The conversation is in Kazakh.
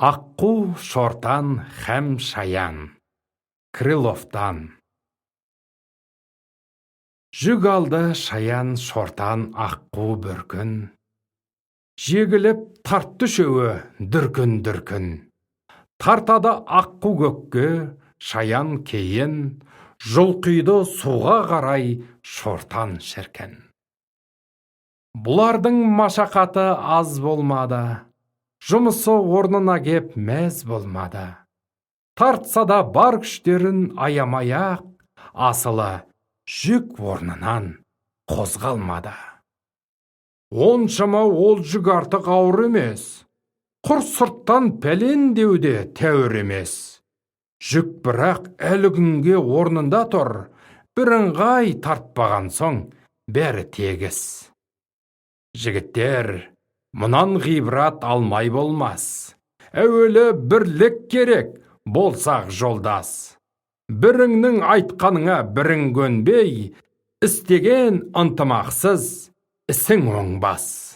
Аққу, шортан һәм шаян. Крыловтан. Жүк алды шаян, шортан, аққу бір күн. Жегіліп тартты шөуі дүркін-дүркін. Тартады аққу көкке, шаян кейін, жұлқиды суға қарай шортан шіркін. Бұлардың машақаты аз болмады, жұмысы орнына кеп мәз болмады. Тартса да бар күштерін аямай-ақ, асылы жүк орнынан қозғалмады. Оншама ол жүк артық ауыр емес, құр сырттан пәлен деуде тәуір емес. Жүк бірақ әлі күнге орнында тұр, бірыңғай тартпаған соң бәрі тегіс. Жігіттер, мұнан ғибрат алмай болмас. Әуелі бірлік керек, болсақ жолдас. Біріңнің айтқаныңа бірің көнбей, істеген ынтымақсыз ісің оңбас.